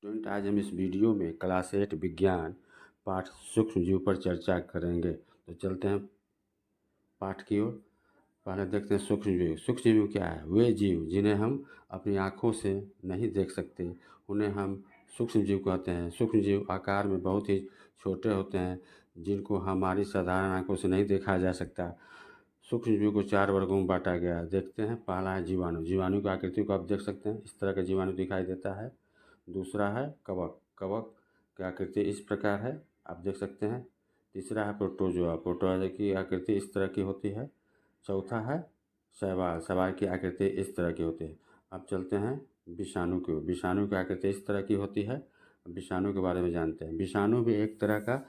Student, आज हम इस वीडियो में क्लास 8 विज्ञान पाठ सूक्ष्म जीव पर चर्चा करेंगे। तो चलते हैं पाठ की ओर। पहले देखते हैं सूक्ष्म जीव। सूक्ष्म जीव क्या है? वे जीव जिन्हें हम अपनी आँखों से नहीं देख सकते, उन्हें हम सूक्ष्म जीव कहते हैं। सूक्ष्म जीव आकार में बहुत ही छोटे होते हैं, जिनको हमारी साधारण आँखों से नहीं देखा जा सकता। सूक्ष्म जीव को 4 वर्गों में बांटा गया है। देखते हैं, पहला है जीवाणु। जीवाणु की आकृति को आप देख सकते हैं, इस तरह का जीवाणु दिखाई देता है। दूसरा है कवक। कवक की आकृति इस प्रकार है, आप देख सकते हैं। तीसरा है प्रोटोजोआ। प्रोटोजोआ की आकृति इस तरह की होती है। चौथा है शैवाल। शैवाल की आकृति इस तरह की होती है। अब चलते हैं विषाणु की ओर। विषाणु की आकृति इस तरह की होती है। विषाणु के बारे में जानते हैं। विषाणु भी एक तरह का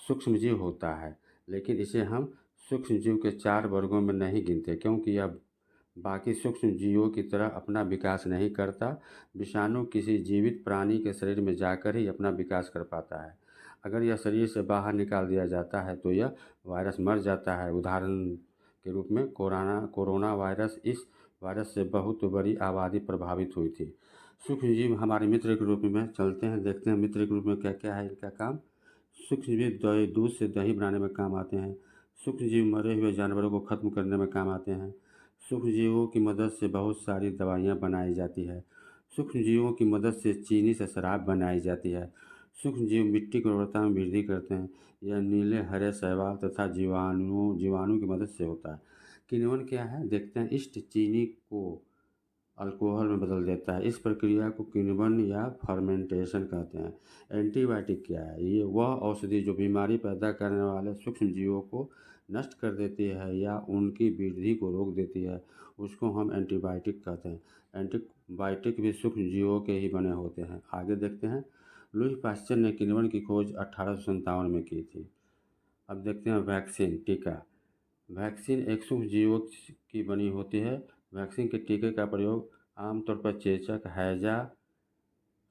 सूक्ष्म जीव होता है, लेकिन इसे हम सूक्ष्म जीव के 4 वर्गों में नहीं गिनते, क्योंकि यह बाकी सूक्ष्म जीवों की तरह अपना विकास नहीं करता। विषाणु किसी जीवित प्राणी के शरीर में जाकर ही अपना विकास कर पाता है। अगर यह शरीर से बाहर निकाल दिया जाता है तो यह वायरस मर जाता है। उदाहरण के रूप में कोरोना वायरस, इस वायरस से बहुत बड़ी आबादी प्रभावित हुई थी। सूक्ष्म जीव हमारे मित्र के रूप में चलते हैं, देखते हैं मित्र के रूप में क्या क्या है इनका काम। सूक्ष्म जीव दूध से दही बनाने में काम आते हैं। सूक्ष्म जीव मरे हुए जानवरों को खत्म करने में काम आते हैं। सूक्ष्म जीवों की मदद से बहुत सारी दवाइयाँ बनाई जाती है। सूक्ष्म जीवों की मदद से चीनी से शराब बनाई जाती है। सूक्ष्म जीव मिट्टी की उर्वरता में वृद्धि करते हैं। यह नीले हरे शैवाल तथा जीवाणु की मदद से होता है। किण्वन क्या है? देखते हैं। इष्ट चीनी को अल्कोहल में बदल देता है। इस प्रक्रिया को किण्वन या फर्मेंटेशन कहते हैं। एंटीबायोटिक क्या है? ये वह औषधि जो बीमारी पैदा करने वाले सूक्ष्म जीवों को नष्ट कर देती है या उनकी वृद्धि को रोक देती है, उसको हम एंटीबायोटिक कहते हैं। एंटीबायोटिक भी सूक्ष्म जीवों के ही बने होते हैं। आगे देखते हैं। लुई पाश्चर ने किण्वन की खोज 1857 में की थी। अब देखते हैं वैक्सीन, टीका। वैक्सीन एक सूक्ष्म जीवों की बनी होती है। वैक्सीन के टीके का प्रयोग आमतौर पर चेचक, हैजा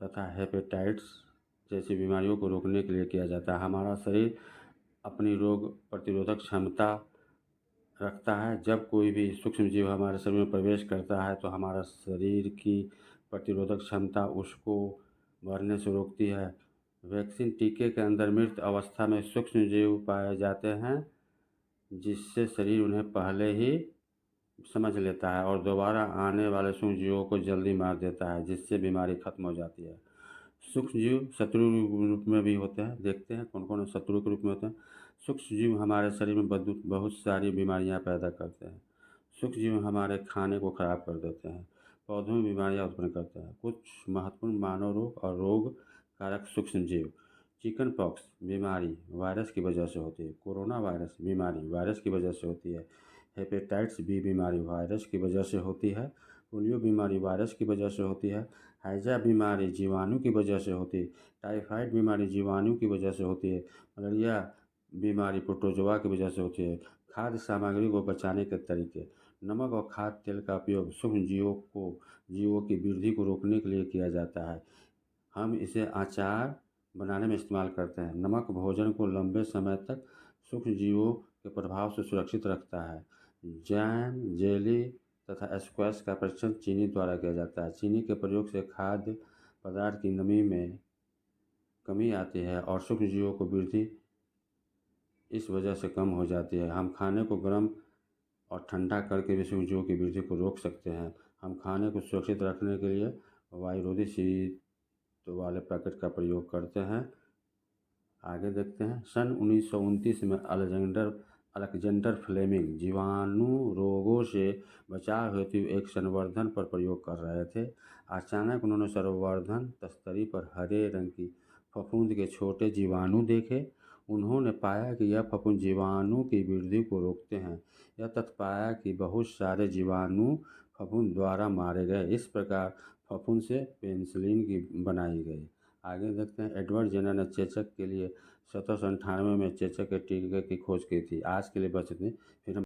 तथा हेपेटाइटिस जैसी बीमारियों को रोकने के लिए किया जाता है। हमारा शरीर अपनी रोग प्रतिरोधक क्षमता रखता है। जब कोई भी सूक्ष्म जीव हमारे शरीर में प्रवेश करता है तो हमारा शरीर की प्रतिरोधक क्षमता उसको मरने से रोकती है। वैक्सीन टीके के अंदर मृत अवस्था में सूक्ष्म जीव पाए जाते हैं, जिससे शरीर उन्हें पहले ही समझ लेता है और दोबारा आने वाले सूक्ष्म जीवों को जल्दी मार देता है, जिससे बीमारी खत्म हो जाती है। सूक्ष्म जीव शत्रु रूप में भी होते हैं। देखते हैं कौन कौन शत्रु के रूप में होते हैं। सूक्ष्म जीव हमारे शरीर में बहुत सारी बीमारियां पैदा करते हैं। सूक्ष्म जीव हमारे खाने को खराब कर देते हैं। पौधों में बीमारियां उत्पन्न करते हैं। कुछ महत्वपूर्ण मानव रोग और रोग कारक सूक्ष्म जीव। चिकन पॉक्स बीमारी वायरस की वजह से होती है। कोरोना वायरस बीमारी वायरस की वजह से होती है। हेपेटाइटिस बी बीमारी वायरस की वजह से होती है। पोलियो बीमारी वायरस की वजह से होती है। हैजा बीमारी जीवाणु की वजह से होती है। टाइफाइड बीमारी जीवाणु की वजह से होती है। मलेरिया बीमारी प्रोटोजोआ की वजह से होती है। खाद्य सामग्री को बचाने के तरीके। नमक और खाद्य तेल का उपयोग सूक्ष्म जीवों की वृद्धि को रोकने के लिए किया जाता है। हम इसे अचार बनाने में इस्तेमाल करते हैं। नमक भोजन को लंबे समय तक सूक्ष्म जीवों के प्रभाव से सुरक्षित रखता है। जैम, जेली तथा स्क्वैश का परीक्षण चीनी द्वारा किया जाता है। चीनी के प्रयोग से खाद्य पदार्थ की नमी में कमी आती है और सूक्ष्म जीवों को वृद्धि इस वजह से कम हो जाती है। हम खाने को गर्म और ठंडा करके भी सूक्ष्म जीवों की वृद्धि को रोक सकते हैं। हम खाने को सुरक्षित रखने के लिए वायुरोधी शीत वाले पैकेट का प्रयोग करते हैं। आगे देखते हैं। सन 1929 में अलेक्जेंडर फ्लेमिंग जीवाणु रोगों से बचाव हेतु एक संवर्धन पर प्रयोग कर रहे थे। अचानक उन्होंने संवर्धन तस्तरी पर हरे रंग की फफूंद के छोटे जीवाणु देखे। उन्होंने पाया कि यह फफूंद जीवाणु की वृद्धि को रोकते हैं। यह तथ्य पाया कि बहुत सारे जीवाणु फफूंद द्वारा मारे गए। इस प्रकार फफूंद से पेनिसिलिन की बनाई गई। आगे देखते हैं। एडवर्ड जेनर ने चेचक के लिए 1798 में चेचक के टीके की खोज की थी। आज के लिए बस इतनी। फिर हम